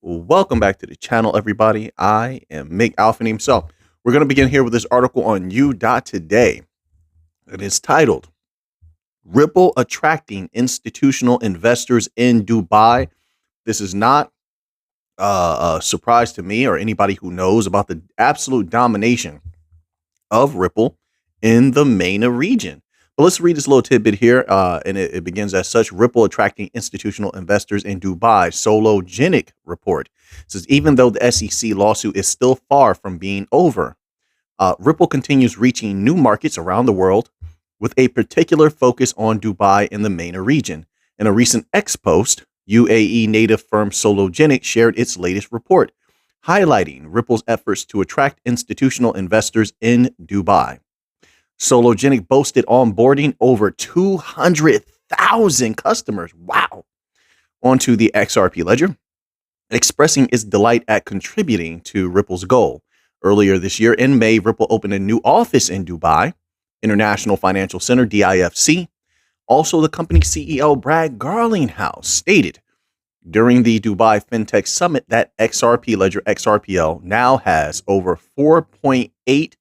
Welcome back to the channel, everybody. I am Mick Alpha himself. We're going to begin here with this article on U.Today. It is titled, Ripple Attracting Institutional Investors in Dubai. This is not a surprise to me or anybody who knows about the absolute domination of Ripple in the MENA region. But let's read this little tidbit here, and it begins as such. Ripple attracting institutional investors in Dubai. Sologenic report. It says, even though the SEC lawsuit is still far from being over, Ripple continues reaching new markets around the world with a particular focus on Dubai in the MENA region. In a recent X post, UAE native firm Sologenic shared its latest report, highlighting Ripple's efforts to attract institutional investors in Dubai. Sologenic boasted onboarding over 200,000 customers. Wow. Onto the XRP ledger, expressing its delight at contributing to Ripple's goal. Earlier this year, in May, Ripple opened a new office in Dubai, International Financial Center, DIFC. Also, the company's CEO, Brad Garlinghouse, stated during the Dubai FinTech Summit that XRP ledger, XRPL, now has over 4.8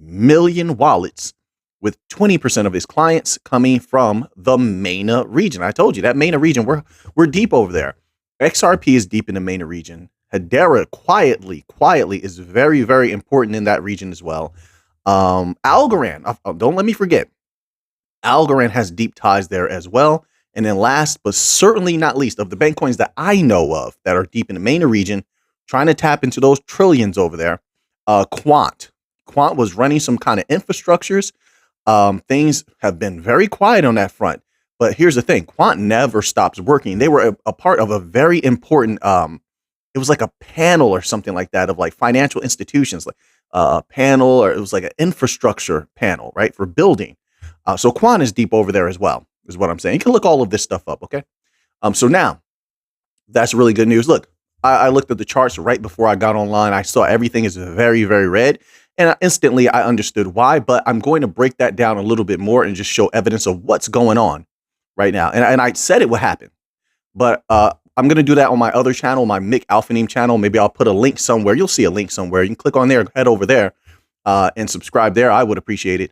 million wallets, with 20% of his clients coming from the MENA region. I told you that MENA region, we're deep over there. XRP is deep in the MENA region. Hedera quietly is very, very important in that region as well. Algorand, don't let me forget, Algorand has deep ties there as well. And then last, but certainly not least, of the bank coins that I know of that are deep in the MENA region, trying to tap into those trillions over there, Quant. Quant was running some kind of infrastructures. Things have been very quiet on that front. But here's the thing. Quant never stops working. They were a part of a very important, it was like a panel or something like that of like financial institutions, like a panel, or it was like an infrastructure panel, right, for building. So Quant is deep over there as well, is what I'm saying. You can look all of this stuff up, okay? So now, that's really good news. Look, I looked at the charts right before I got online. I saw everything is very, very red. And instantly I understood why, but I'm going to break that down a little bit more and just show evidence of what's going on right now. And I said it would happen, but I'm going to do that on my other channel, my Mick Alpha channel. Maybe I'll put a link somewhere. You'll see a link somewhere. You can click on there, head over there and subscribe there. I would appreciate it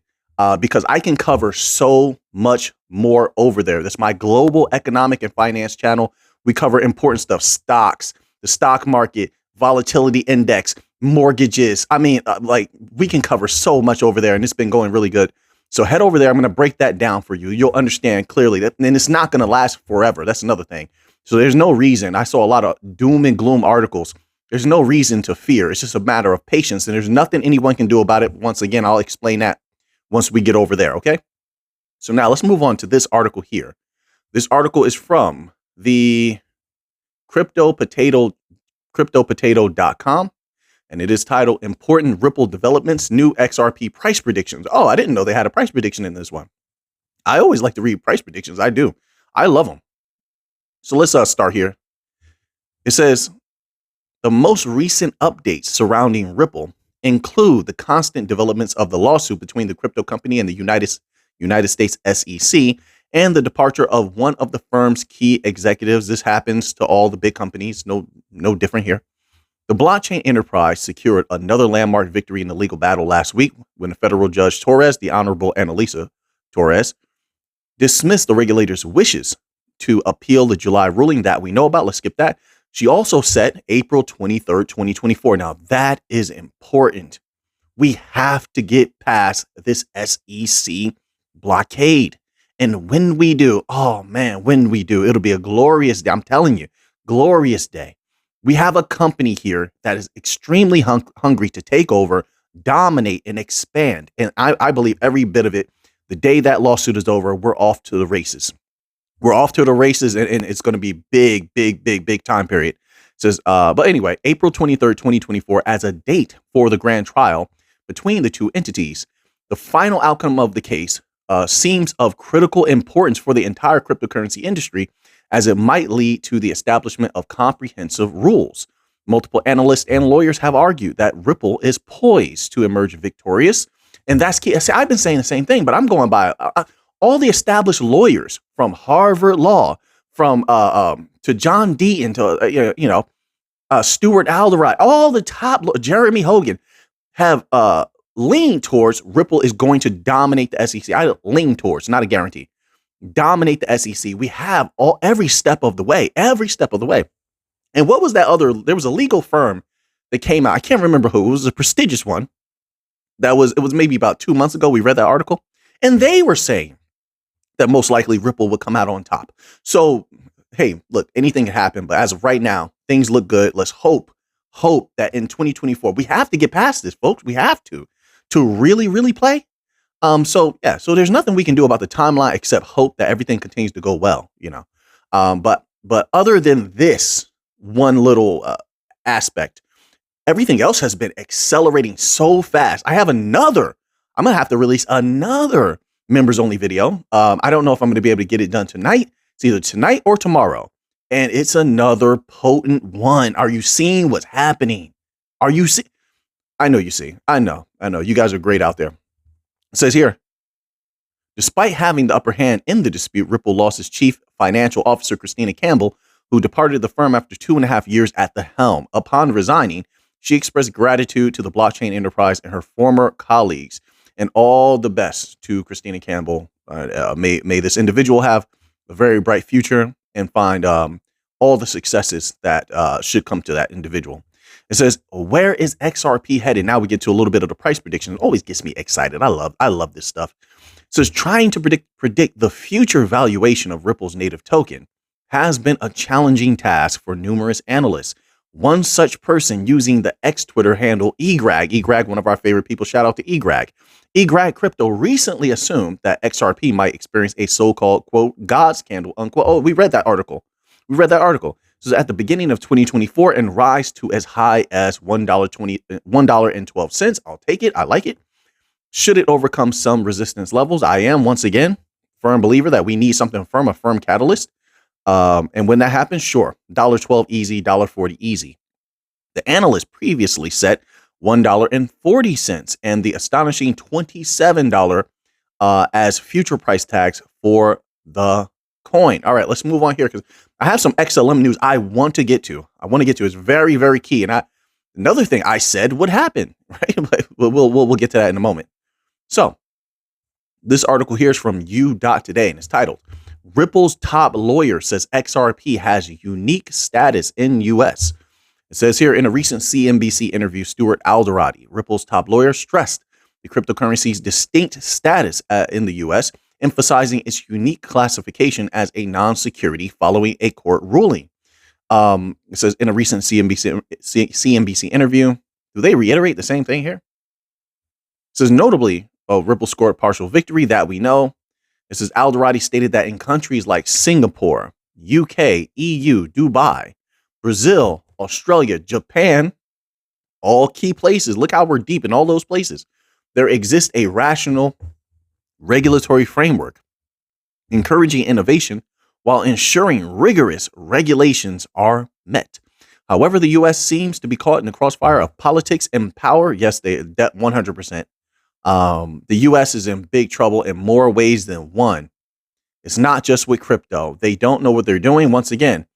because I can cover so much more over there. That's my global economic and finance channel. We cover important stuff, stocks, the stock market, volatility index, mortgages. I mean, like we can cover so much over there and it's been going really good. So head over there. I'm going to break that down for you. You'll understand clearly that, and it's not going to last forever. That's another thing. So there's no reason. I saw a lot of doom and gloom articles. There's no reason to fear. It's just a matter of patience and there's nothing anyone can do about it. Once again, I'll explain that once we get over there. Okay. So now let's move on to this article here. This article is from the cryptopotato.com. And it is titled Important Ripple Developments, New XRP Price Predictions. Oh, I didn't know they had a price prediction in this one. I always like to read price predictions. I do. I love them. So let's start here. It says, the most recent updates surrounding Ripple include the constant developments of the lawsuit between the crypto company and the United States SEC and the departure of one of the firm's key executives. This happens to all the big companies. No different here. The blockchain enterprise secured another landmark victory in the legal battle last week when the federal judge Torres, the Honorable Annalisa Torres, dismissed the regulator's wishes to appeal the July ruling that we know about. Let's skip that. She also set April 23rd, 2024. Now, that is important. We have to get past this SEC blockade. And when we do, oh man, when we do, it'll be a glorious day. I'm telling you, glorious day. We have a company here that is extremely hungry to take over, dominate, and expand. And I believe every bit of it. The day that lawsuit is over, we're off to the races. We're off to the races, and it's going to be big time period. It says, but anyway, April 23rd, 2024, as a date for the grand trial between the two entities. The final outcome of the case seems of critical importance for the entire cryptocurrency industry, as it might lead to the establishment of comprehensive rules. Multiple analysts and lawyers have argued that Ripple is poised to emerge victorious. And that's key. See, I've been saying the same thing, but I'm going by all the established lawyers from Harvard Law, from to John Deaton, to Stuart Alderite, all the top, Jeremy Hogan have leaned towards Ripple is going to dominate the SEC. I lean towards, not a guarantee. Dominate the SEC. We have every step of the way, And what was that other? There was a legal firm that came out. I can't remember who. It was a prestigious one. It was maybe about 2 months ago. We read that article, and they were saying that most likely Ripple would come out on top. So, hey, look, anything can happen, but as of right now, things look good. Let's hope that in 2024 we have to get past this, folks. We have to really, really play. So there's nothing we can do about the timeline except hope that everything continues to go well, But other than this one little aspect, everything else has been accelerating so fast. I'm gonna have to release another members only video. I don't know if I'm gonna be able to get it done tonight. It's either tonight or tomorrow. And it's another potent one. Are you seeing what's happening? I know you see. I know. You guys are great out there. It says here, despite having the upper hand in the dispute, Ripple lost its chief financial officer, Christina Campbell, who departed the firm after 2.5 years at the helm. Upon resigning, she expressed gratitude to the blockchain enterprise and her former colleagues, and all the best to Christina Campbell. May this individual have a very bright future and find all the successes that should come to that individual. It says, where is XRP headed? Now we get to a little bit of the price prediction. It always gets me excited. I love this stuff. It says, trying to predict the future valuation of Ripple's native token has been a challenging task for numerous analysts. One such person using the X Twitter handle eGrag, one of our favorite people, shout out to eGrag. eGrag Crypto recently assumed that XRP might experience a so-called, quote, God's candle, unquote. Oh, we read that article. So at the beginning of 2024 and rise to as high as $1.12. I'll take it. I like it. Should it overcome some resistance levels? I am, once again, firm believer that we need something firm, a firm catalyst. And when that happens, sure, $1.12 easy, $1.40 easy. The analyst previously set $1.40 and the astonishing $27 as future price tags for the coin. All right, let's move on here because I have some XLM news I want to get to. It's very, very key. And another thing I said would happen, right? But we'll get to that in a moment. So this article here is from U.Today and it's titled, Ripple's top lawyer says XRP has unique status in U.S. It says here, in a recent CNBC interview, Stuart Alderite, Ripple's top lawyer, stressed the cryptocurrency's distinct status in the U.S., emphasizing its unique classification as a non-security following a court ruling. It says in a recent CNBC interview, do they reiterate the same thing here? It says notably, Ripple scored partial victory that we know. It says Alderite stated that in countries like Singapore, UK, EU, Dubai, Brazil, Australia, Japan, all key places. Look how we're deep in all those places. There exists a rational regulatory framework encouraging innovation while ensuring rigorous regulations are met. However, the U.S. seems to be caught in the crossfire of politics and power. Yes, that 100%. The U.S. is in big trouble in more ways than one. It's not just with crypto. They don't know what they're doing. Once again,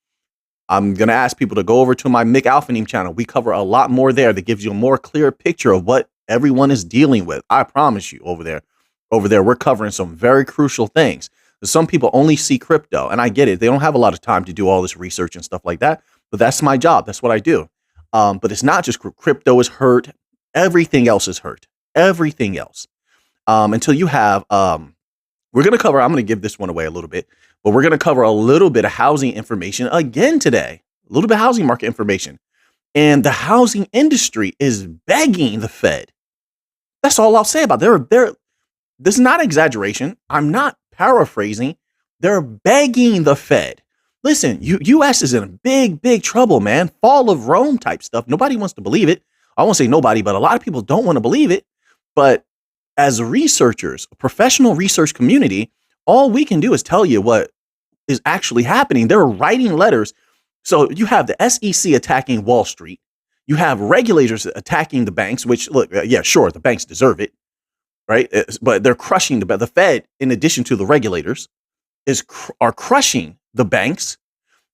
I'm going to ask people to go over to my Mick Alphanim channel. We cover a lot more there that gives you a more clear picture of what everyone is dealing with. I promise you over there, we're covering some very crucial things. Some people only see crypto, and I get it. They don't have a lot of time to do all this research and stuff like that, but that's my job. That's what I do. But it's not just crypto is hurt. Everything else is hurt. Everything else. Until you have, I'm going to give this one away a little bit, but we're going to cover a little bit of housing information again today, a little bit of housing market information. And the housing industry is begging the Fed. That's all I'll say about it. This is not exaggeration. I'm not paraphrasing. They're begging the Fed. Listen, U.S. is in big, big trouble, man. Fall of Rome type stuff. Nobody wants to believe it. I won't say nobody, but a lot of people don't want to believe it. But as researchers, a professional research community, all we can do is tell you what is actually happening. They're writing letters. So you have the SEC attacking Wall Street. You have regulators attacking the banks, which, look, yeah, sure, the banks deserve it. Right. But they're crushing the Fed, in addition to the regulators, are crushing the banks.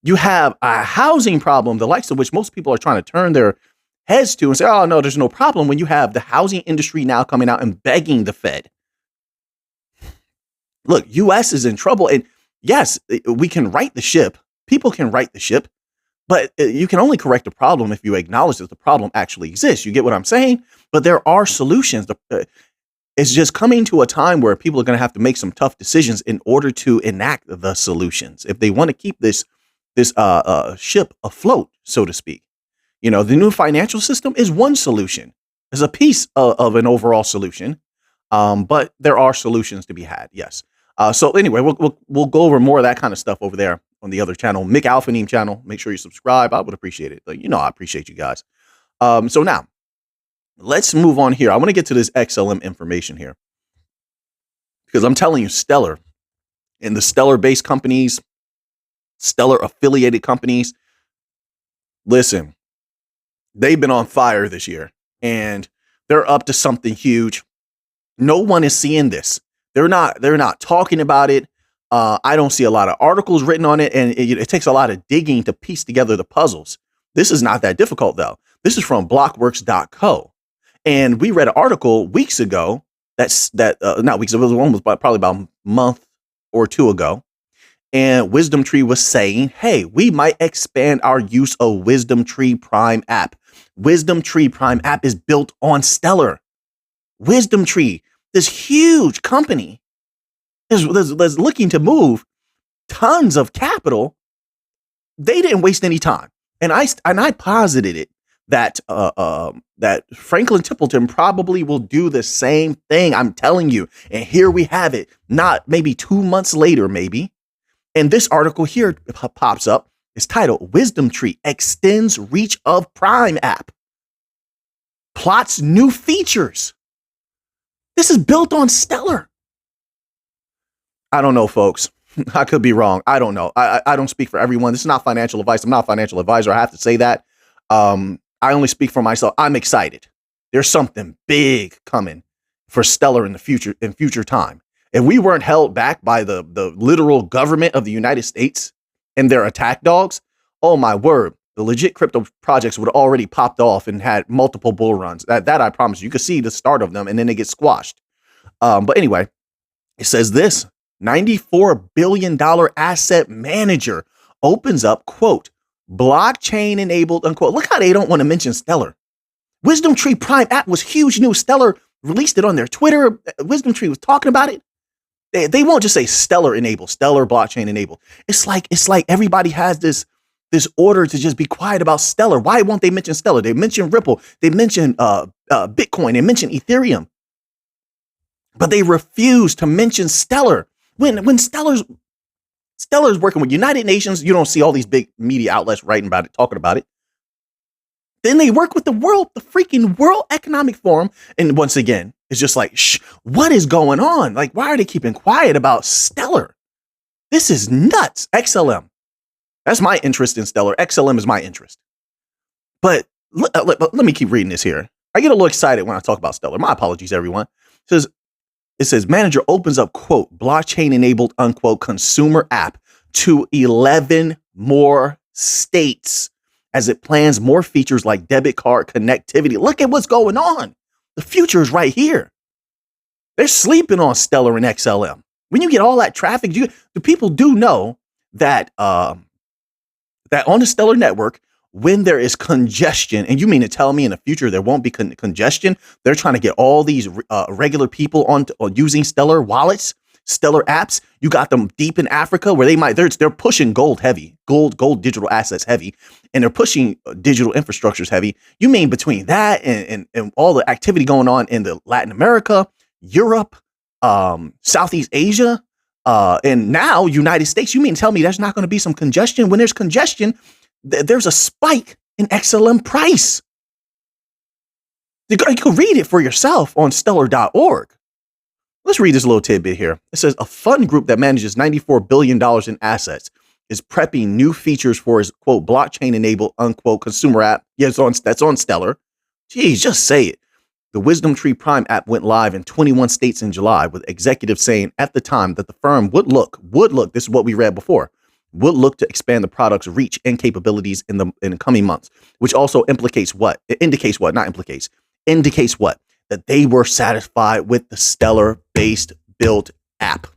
You have a housing problem, the likes of which most people are trying to turn their heads to and say, oh, no, there's no problem, when you have the housing industry now coming out and begging the Fed. Look, U.S. is in trouble. And yes, we can right the ship. People can right the ship. But you can only correct a problem if you acknowledge that the problem actually exists. You get what I'm saying? But there are solutions. It's just coming to a time where people are going to have to make some tough decisions in order to enact the solutions if they want to keep this ship afloat, so to speak. You know, the new financial system is one solution. It's a piece of an overall solution, but there are solutions to be had. Yes. So anyway, we'll go over more of that kind of stuff over there on the other channel, Mick Alphaneem channel. Make sure you subscribe. I would appreciate it. You know, I appreciate you guys. So now let's move on here. I want to get to this XLM information here because I'm telling you, Stellar and the Stellar based companies, Stellar affiliated companies, listen, they've been on fire this year and they're up to something huge. No one is seeing this. They're not talking about it. I don't see a lot of articles written on it, and it takes a lot of digging to piece together the puzzles. This is not that difficult, though. This is from blockworks.co. And we read an article weeks ago not weeks, it was one was probably about a month or two ago. And Wisdom Tree was saying, hey, we might expand our use of Wisdom Tree Prime app. Wisdom Tree Prime app is built on Stellar. Wisdom Tree, this huge company, is looking to move tons of capital. They didn't waste any time. And I posited it that that Franklin Templeton probably will do the same thing. I'm telling you. And here we have it, not maybe 2 months later, maybe. And this article here pops up. It's titled Wisdom Tree Extends Reach of Prime app. Plots new features. This is built on Stellar. I don't know, folks. I could be wrong. I don't know. I don't speak for everyone. This is not financial advice. I'm not a financial advisor. I have to say that. I only speak for myself. I'm excited. There's something big coming for Stellar in future time. If we weren't held back by the literal government of the United States and their attack dogs, oh my word, the legit crypto projects would have already popped off and had multiple bull runs. That I promise you. You could see the start of them and then they get squashed. But anyway, it says this. $94 billion asset manager opens up, quote, blockchain enabled, unquote. Look how they don't want to mention Stellar. Wisdom Tree Prime app was huge news. Stellar released it on their Twitter. Wisdom Tree was talking about it. They won't just say Stellar enabled, Stellar blockchain enabled. It's like everybody has this order to just be quiet about Stellar. Why won't they mention Stellar? They mention Ripple. They mention Bitcoin. They mention Ethereum. But they refuse to mention Stellar. When Stellar's working with United Nations, you don't see all these big media outlets writing about it, talking about it. Then they work with the freaking World Economic Forum. And once again, it's just like, shh, what is going on? Like, why are they keeping quiet about Stellar? This is nuts. XLM. That's my interest in Stellar. XLM is my interest. But let me keep reading this here. I get a little excited when I talk about Stellar. My apologies, everyone. It says manager opens up, quote, blockchain enabled, unquote, consumer app to 11 more states as it plans more features like debit card connectivity. Look at what's going on. The future is right here. They're sleeping on Stellar and XLM. When you get all that traffic, the people do know that that on the Stellar network, when there is congestion, and you mean to tell me in the future there won't be congestion? They're trying to get all these regular people on using Stellar wallets, Stellar apps. You got them deep in Africa where they're pushing gold heavy, gold digital assets heavy, and they're pushing digital infrastructures heavy. You mean between that and all the activity going on in the Latin America, Europe, Southeast Asia, and now United States? You mean to tell me there's not going to be some congestion? When there's congestion, there's a spike in XLM price. You can read it for yourself on stellar.org. Let's read this little tidbit here. It says a fund group that manages $94 billion in assets is prepping new features for his, quote, blockchain enabled, unquote, consumer app. Yeah, that's on Stellar. Geez, just say it. The Wisdom Tree Prime app went live in 21 states in July, with executives saying at the time that the firm would look, this is what we read before, will look to expand the product's reach and capabilities in the coming months, which also implicates what? It indicates what? Not implicates. Indicates what? That they were satisfied with the Stellar-based built app.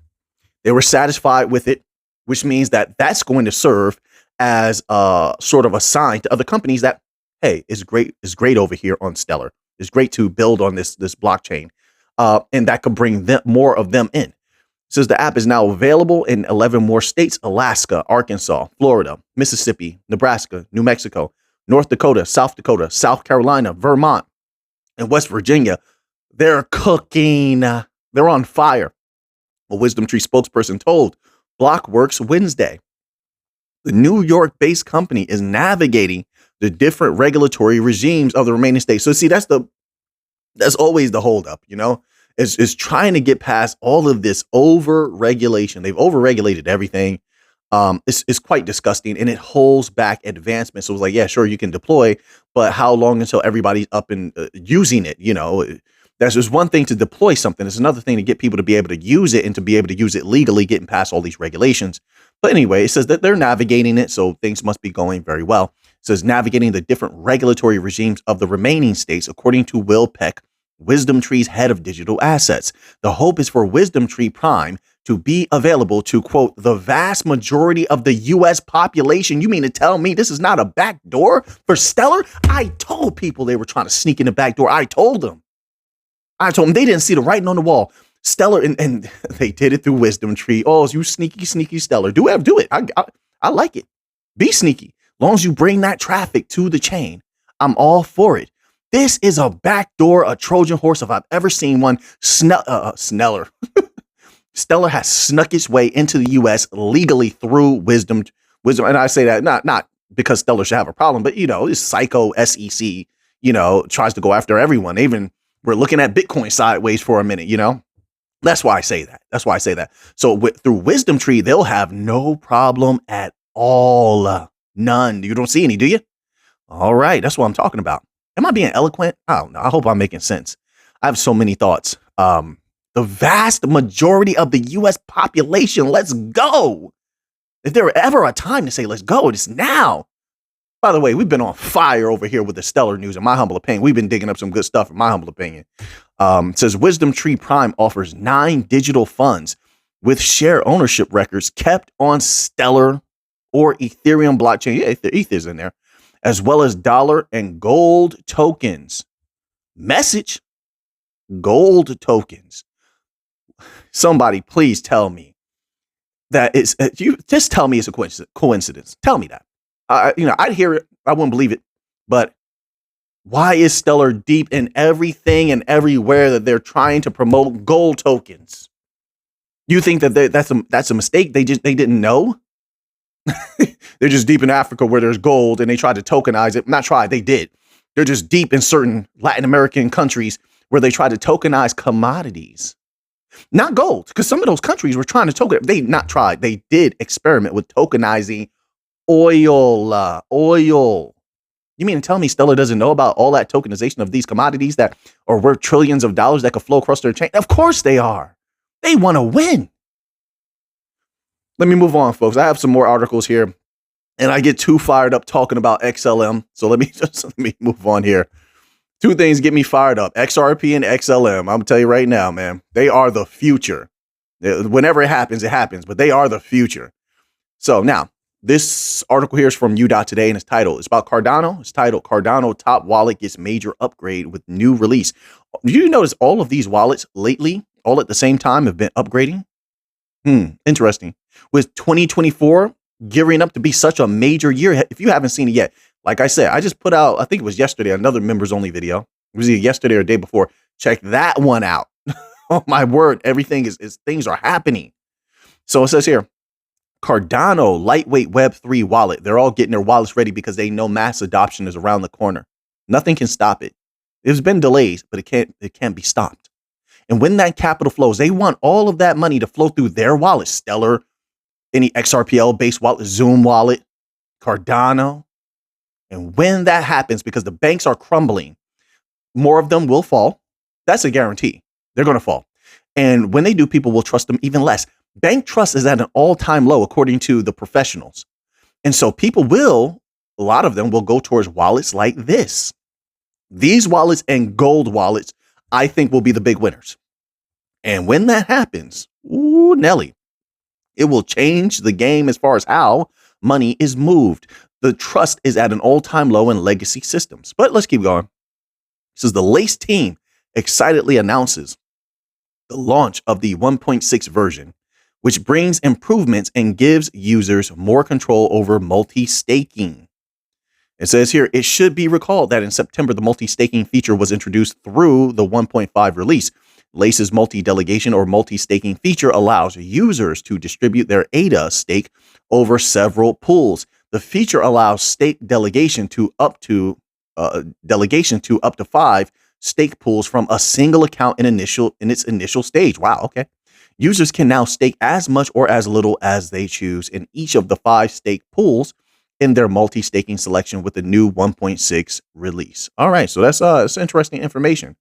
They were satisfied with it, which means that that's going to serve as a sort of a sign to other companies that, hey, it's great over here on Stellar. It's great to build on this blockchain, and that could bring more of them in. It says the app is now available in 11 more states: Alaska, Arkansas, Florida, Mississippi, Nebraska, New Mexico, North Dakota, South Carolina, Vermont, and West Virginia. They're cooking. They're on fire. A Wisdom Tree spokesperson told Blockworks Wednesday. The New York-based company is navigating the different regulatory regimes of the remaining states. So see, that's always the holdup, is trying to get past all of this over-regulation. They've over-regulated everything. It's quite disgusting, and it holds back advancement. So it's like, yeah, sure, you can deploy, but how long until everybody's up and using it? That's just one thing to deploy something. It's another thing to get people to be able to use it and to be able to use it legally, getting past all these regulations. But anyway, it says that they're navigating it, so things must be going very well. It says navigating the different regulatory regimes of the remaining states, according to Will Peck, Wisdom Tree's head of digital assets. The hope is for Wisdom Tree Prime to be available to, quote, the vast majority of the U.S. population. You mean to tell me this is not a back door for Stellar? I told people they were trying to sneak in the back door. I told them they didn't see the writing on the wall. Stellar, and they did it through Wisdom Tree. Oh, you sneaky Stellar. Do it. I like it. Be sneaky. As long as you bring that traffic to the chain, I'm all for it. This is a backdoor, a Trojan horse if I've ever seen one. Sneller. Stellar has snuck its way into the U.S. legally through Wisdom. And I say that not because Stellar should have a problem, but, this psycho SEC, tries to go after everyone. Even we're looking at Bitcoin sideways for a minute, That's why I say that. So through Wisdom Tree, they'll have no problem at all. None. You don't see any, do you? All right. That's what I'm talking about. Am I being eloquent? I don't know. I hope I'm making sense. I have so many thoughts. The vast majority of the U.S. population, let's go. If there were ever a time to say, let's go, it's now. By the way, we've been on fire over here with the Stellar news, in my humble opinion. We've been digging up some good stuff, in my humble opinion. It says Wisdom Tree Prime offers 9 digital funds with share ownership records kept on Stellar or Ethereum blockchain. Yeah, Ether's in there, as well as dollar and gold tokens. Message: gold tokens. Somebody please tell me that it's you. Just tell me it's a coincidence. Tell me that. I'd hear it. I wouldn't believe it. But why is Stellar deep in everything and everywhere that they're trying to promote gold tokens? You think that that's a mistake? They didn't know. They're just deep in Africa where there's gold, and they tried to tokenize it. Not try, they did. They're just deep in certain Latin American countries where they tried to tokenize commodities, not gold, because some of those countries were trying to token. They not tried. They did experiment with tokenizing oil. You mean to tell me Stellar doesn't know about all that tokenization of these commodities that are worth trillions of dollars that could flow across their chain? Of course they are. They want to win. Let me move on, folks. I have some more articles here, and I get too fired up talking about XLM. So let me move on here. 2 things get me fired up: XRP and XLM. I'm gonna tell you right now, man, they are the future. Whenever it happens, but they are the future. So now, this article here is from U.Today, and it's about Cardano. It's titled Cardano Top Wallet Gets Major Upgrade with New Release. Did you notice all of these wallets lately, all at the same time, have been upgrading? Interesting. With 2024 gearing up to be such a major year, if you haven't seen it yet, like I said, I just put out, I think it was yesterday, another members only video. It was either yesterday or the day before. Check that one out. Oh my word, everything is things are happening. So it says here, Cardano lightweight Web3 wallet. They're all getting their wallets ready because they know mass adoption is around the corner. Nothing can stop it. There's been delays, but it can't be stopped. And when that capital flows, they want all of that money to flow through their wallet. Stellar, any XRPL based wallet, Zoom wallet, Cardano. And when that happens, because the banks are crumbling, more of them will fall. That's a guarantee. They're going to fall. And when they do, people will trust them even less. Bank trust is at an all-time low, according to the professionals. And so a lot of them will go towards wallets like this. These wallets and gold wallets, I think, will be the big winners. And when that happens, ooh, Nelly, it will change the game as far as how money is moved. The trust is at an all-time low in legacy systems. But let's keep going. This is the Lace team excitedly announces the launch of the 1.6 version, which brings improvements and gives users more control over multi-staking. It says here, it should be recalled that in September, the multi-staking feature was introduced through the 1.5 release. Lace's multi-delegation or multi-staking feature allows users to distribute their ADA stake over several pools. The feature allows stake delegation to up to 5 stake pools from a single account in its initial stage. Wow, okay. Users can now stake as much or as little as they choose in each of the 5 stake pools in their multi-staking selection with the new 1.6 release. All right, so that's interesting information.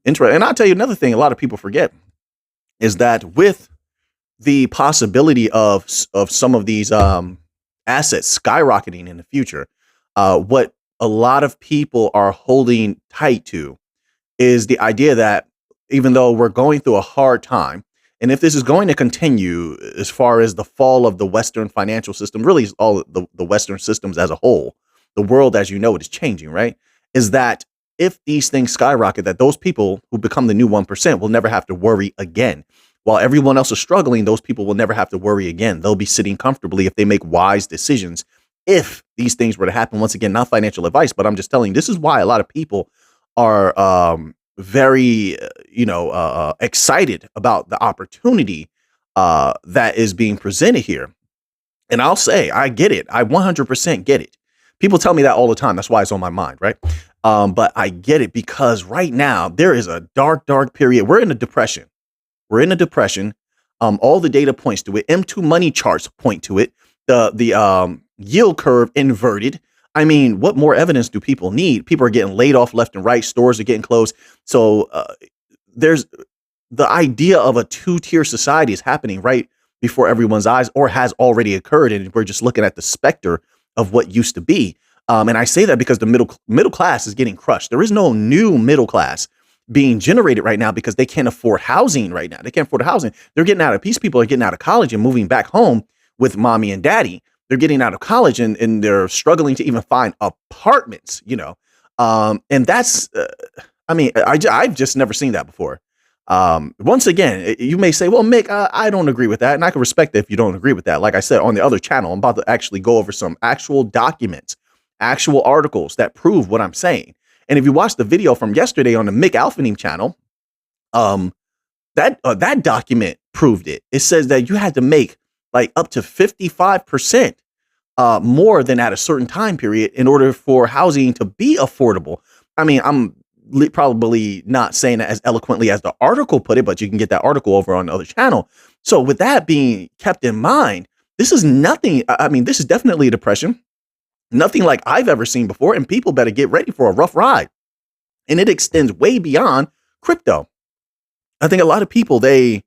And I'll tell you another thing a lot of people forget is that with the possibility of some of these assets skyrocketing in the future, what a lot of people are holding tight to is the idea that even though we're going through a hard time, and if this is going to continue as far as the fall of the Western financial system, really all the Western systems as a whole, the world as you know it is changing, right? Is that if these things skyrocket, that those people who become the new 1% will never have to worry again. While everyone else is struggling, those people will never have to worry again. They'll be sitting comfortably if they make wise decisions. If these things were to happen, once again, not financial advice, but I'm just telling you, this is why a lot of people are very, excited about the opportunity that is being presented here. And I'll say, I get it. I 100% get it. People tell me that all the time. That's why it's on my mind, right? But I get it because right now there is a dark, dark period. We're in a depression. All the data points to it. M2 money charts point to it. The yield curve inverted. I mean, what more evidence do people need? People are getting laid off left and right. Stores are getting closed. So there's the idea of a 2-tier society is happening right before everyone's eyes or has already occurred. And we're just looking at the specter of what used to be. And I say that because the middle class is getting crushed. There is no new middle class being generated right now because they can't afford housing right now. They can't afford housing. These people are getting out of college and moving back home with mommy and daddy. They're getting out of college and they're struggling to even find apartments, and that's, I've just never seen that before. Once again, you may say, well, Mick, I don't agree with that. And I can respect that if you don't agree with that. Like I said, on the other channel, I'm about to actually go over some actual documents, actual articles that prove what I'm saying. And if you watch the video from yesterday on the Mick Alphanim channel, that document proved it. It says that you had to make like up to 55% more than at a certain time period in order for housing to be affordable. I mean, I'm probably not saying that as eloquently as the article put it, but you can get that article over on the other channel. So with that being kept in mind, this is nothing. I mean, this is definitely a depression. Nothing like I've ever seen before. And people better get ready for a rough ride. And it extends way beyond crypto. I think a lot of people, they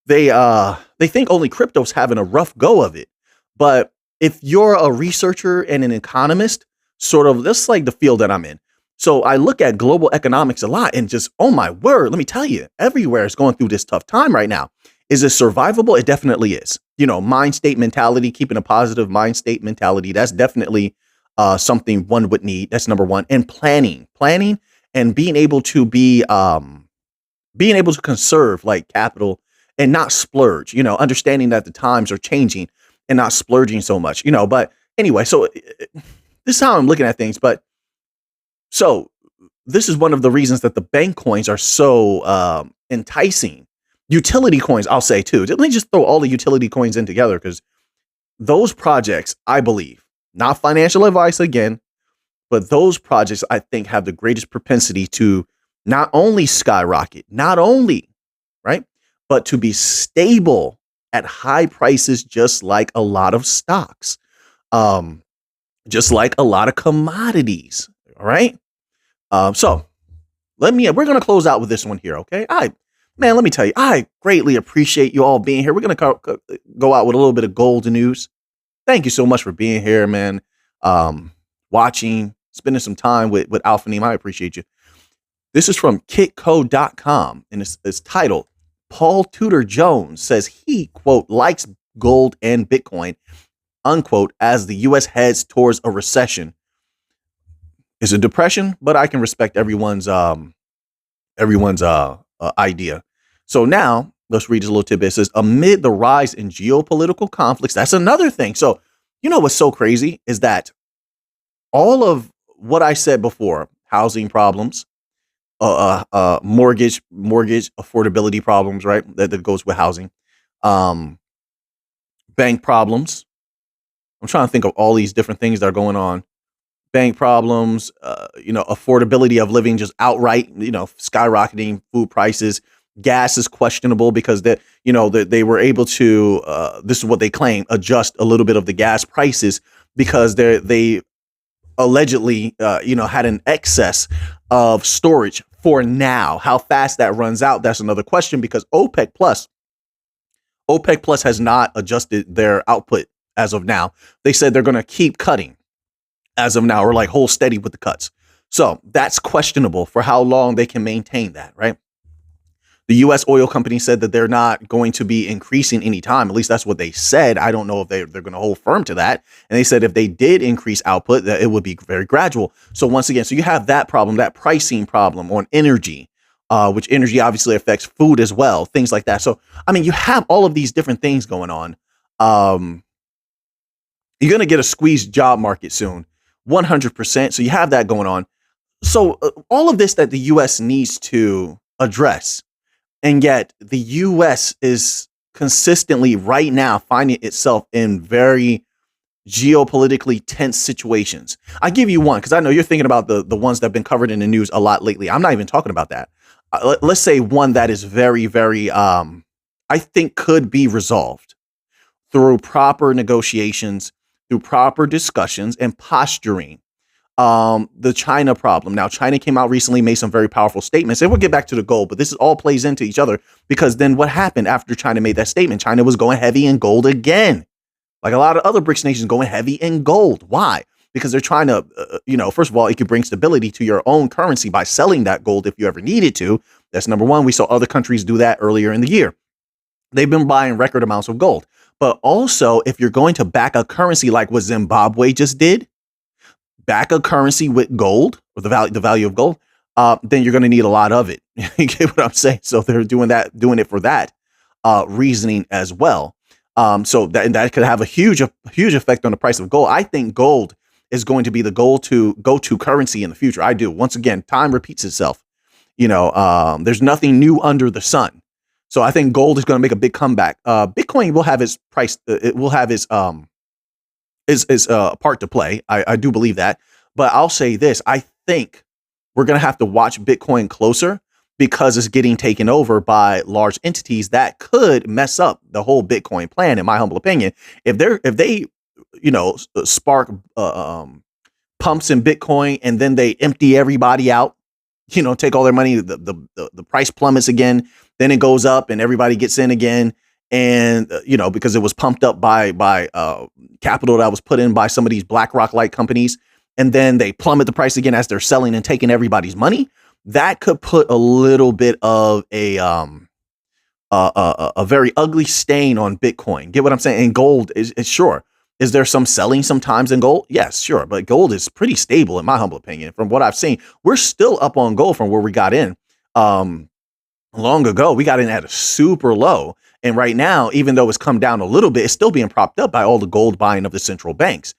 think only crypto's having a rough go of it. But if you're a researcher and an economist, sort of, that's like the field that I'm in. So I look at global economics a lot and just, oh my word, let me tell you, everywhere is going through this tough time right now. Is it survivable? It definitely is. Mind state mentality, keeping a positive mind state mentality. That's definitely something one would need. That's number one. And planning and being able to conserve like capital and not splurge, understanding that the times are changing and not splurging so much, but anyway, so this is how I'm looking at things. But so this is one of the reasons that the bank coins are so enticing. Utility coins, I'll say too. Let me just throw all the utility coins in together because those projects, I believe, not financial advice again, but those projects I think have the greatest propensity to not only skyrocket, right, but to be stable at high prices, just like a lot of stocks, just like a lot of commodities. All right. So we're going to close out with this one here. Okay. Man, let me tell you, I greatly appreciate you all being here. We're going to go out with a little bit of gold news. Thank you so much for being here, man. Watching, spending some time with Alpha Neem. I appreciate you. This is from kitco.com, and it's titled, Paul Tudor Jones says he, quote, likes gold and Bitcoin, unquote, as the U.S. heads towards a recession. It's a depression, but I can respect everyone's idea. So now let's read this little tidbit. It says, amid the rise in geopolitical conflicts, that's another thing. So, you know, what's so crazy is that all of what I said before, housing problems, mortgage affordability problems, right? That goes with housing, bank problems. I'm trying to think of all these different things that are going on. Bank problems, affordability of living just outright, skyrocketing food prices. Gas is questionable because they were able to, this is what they claim, adjust a little bit of the gas prices because they allegedly, had an excess of storage for now. How fast that runs out, that's another question, because OPEC Plus has not adjusted their output as of now. They said they're going to keep cutting as of now, or like hold steady with the cuts. So that's questionable for how long they can maintain that, right? The U.S. oil company said that they're not going to be increasing any time. At least that's what they said. I don't know if they're going to hold firm to that. And they said if they did increase output, that it would be very gradual. So once again, so you have that problem, that pricing problem on energy, which energy obviously affects food as well, things like that. So, I mean, you have all of these different things going on. You're going to get a squeezed job market soon. 100%. So you have that going on. So all of this that the U.S. needs to address, and yet the U.S. is consistently right now finding itself in very geopolitically tense situations. I give you one because I know you're thinking about the ones that have been covered in the news a lot lately. I'm not even talking about that. Let's say one that is very, very, I think could be resolved through proper negotiations, through proper discussions and posturing. The China problem. Now, China came out recently, made some very powerful statements, and we'll get back to the gold, but this all plays into each other because then what happened after China made that statement? China was going heavy in gold again. Like a lot of other BRICS nations going heavy in gold. Why? Because they're trying to, first of all, it could bring stability to your own currency by selling that gold if you ever needed to. That's number one. We saw other countries do that earlier in the year. They've been buying record amounts of gold. But also, if you're going to back a currency like what Zimbabwe just did, back a currency with gold, or the value of gold, then you're going to need a lot of it. You get what I'm saying? So they're doing it for that reasoning as well. So that could have a huge effect on the price of gold. I think gold is going to be the go-to currency in the future. I do. Once again, time repeats itself. There's nothing new under the sun. So I think gold is going to make a big comeback. Bitcoin will have its price. It will have its part to play. I do believe that. But I'll say this. I think we're going to have to watch Bitcoin closer because it's getting taken over by large entities that could mess up the whole Bitcoin plan, in my humble opinion. If they spark pumps in Bitcoin and then they empty everybody out, take all their money, the price plummets again, then it goes up and everybody gets in again. And, because it was pumped up by capital that was put in by some of these BlackRock-like companies, and then they plummet the price again as they're selling and taking everybody's money, that could put a little bit of a very ugly stain on Bitcoin. Get what I'm saying? And gold is sure. Is there some selling sometimes in gold? Yes, sure. But gold is pretty stable, in my humble opinion. From what I've seen, we're still up on gold from where we got in. Long ago, we got in at a super low. And right now, even though it's come down a little bit, it's still being propped up by all the gold buying of the central banks.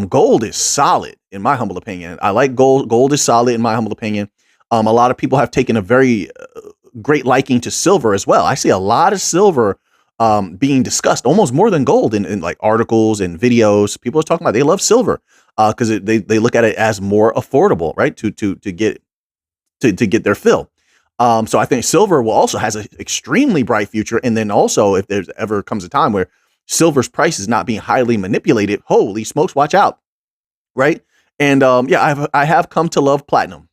Gold is solid, in my humble opinion. I like gold. Gold is solid, in my humble opinion. A lot of people have taken a very great liking to silver as well. I see a lot of silver being discussed, almost more than gold in like articles and videos. People are talking about they love silver because they look at it as more affordable, right? To get their fill. So I think silver will also has an extremely bright future. And then also, if there's ever comes a time where silver's price is not being highly manipulated, holy smokes, watch out, right? And I have come to love platinum.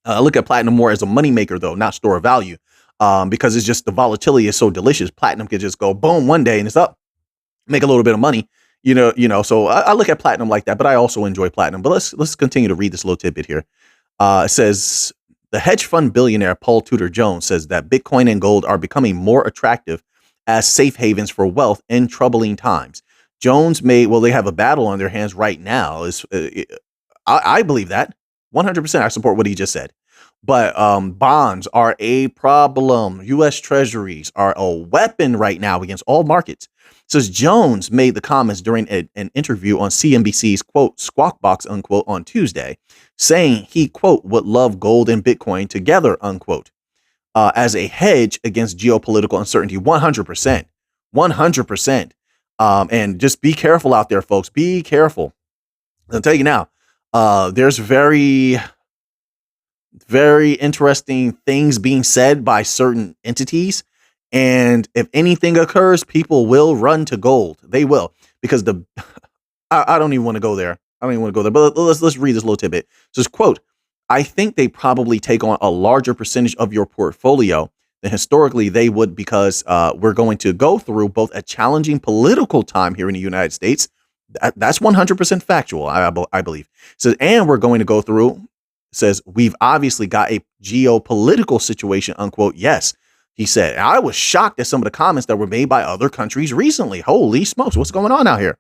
I look at platinum more as a moneymaker, though, not store of value. because it's just the volatility is so delicious. Platinum can just go boom one day and it's up, make a little bit of money. So I look at platinum like that, but I also enjoy platinum. But let's continue to read this little tidbit here. It says the hedge fund billionaire Paul Tudor Jones says that Bitcoin and gold are becoming more attractive as safe havens for wealth in troubling times. Jones they have a battle on their hands right now. I believe that 100%. I support what he just said. But bonds are a problem. U.S. Treasuries are a weapon right now against all markets. Says Jones made the comments during an interview on CNBC's, quote, Squawk Box, unquote, on Tuesday, saying he, quote, would love gold and Bitcoin together, unquote, as a hedge against geopolitical uncertainty. 100%. 100%. And just be careful out there, folks. Be careful. I'll tell you now, there's very interesting things being said by certain entities. And if anything occurs, people will run to gold. They will, because I don't even want to go there. But let's read this little tidbit. It says, quote, I think they probably take on a larger percentage of your portfolio than historically they would, because we're going to go through both a challenging political time here in the United States. That's 100% factual, I believe. So, and we're going to go through, says, we've obviously got a geopolitical situation, unquote. Yes, he said. I was shocked at some of the comments that were made by other countries recently. Holy smokes, what's going on out here?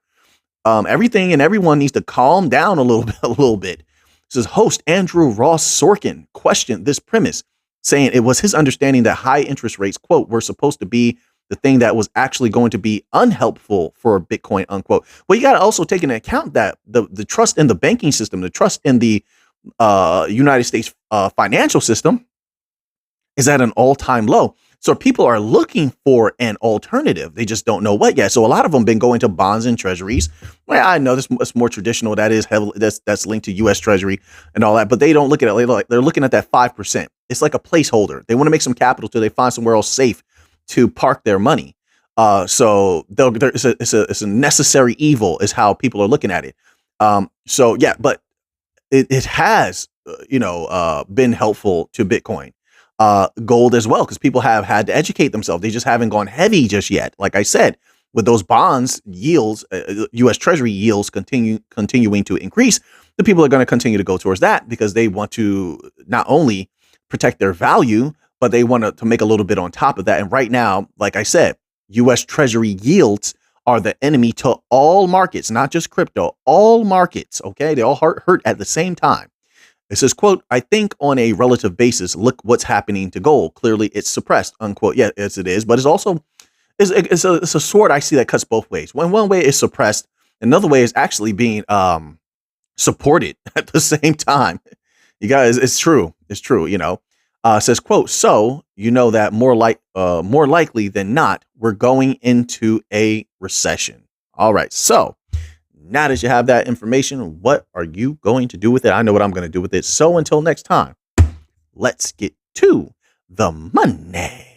Everything and everyone needs to calm down a little bit. Says host Andrew Ross Sorkin questioned this premise, saying it was his understanding that high interest rates, quote, were supposed to be the thing that was actually going to be unhelpful for Bitcoin, unquote. Well, you got to also take into account that the trust in the banking system, the trust in the United States financial system is at an all-time low. So people are looking for an alternative. They just don't know what yet. So a lot of them been going to bonds and treasuries. Well, I know this is more traditional. That is heavily that's linked to U.S. Treasury and all that. But they don't look at it. They're looking at that 5%. It's like a placeholder. They want to make some capital till they find somewhere else safe to park their money. So it's a necessary evil is how people are looking at it. So yeah, but it has been helpful to Bitcoin. Gold as well, because people have had to educate themselves. They just haven't gone heavy just yet. Like I said, with those bonds yields, U.S. Treasury yields continuing to increase, the people are going to continue to go towards that because they want to not only protect their value, but they want to make a little bit on top of that. And right now, like I said, U.S. Treasury yields are the enemy to all markets, not just crypto, all markets. Okay, they all hurt at the same time. It says, quote, I think on a relative basis, look what's happening to gold. Clearly, it's suppressed, unquote. Yeah, yes, it is. But it's also it's a sword I see that cuts both ways. When one way is suppressed, another way is actually being supported at the same time. You guys, it's true. It's true. It says, quote, so that more likely than not, we're going into a recession. All right. So now that you have that information, what are you going to do with it? I know what I'm going to do with it. So until next time, let's get to the money.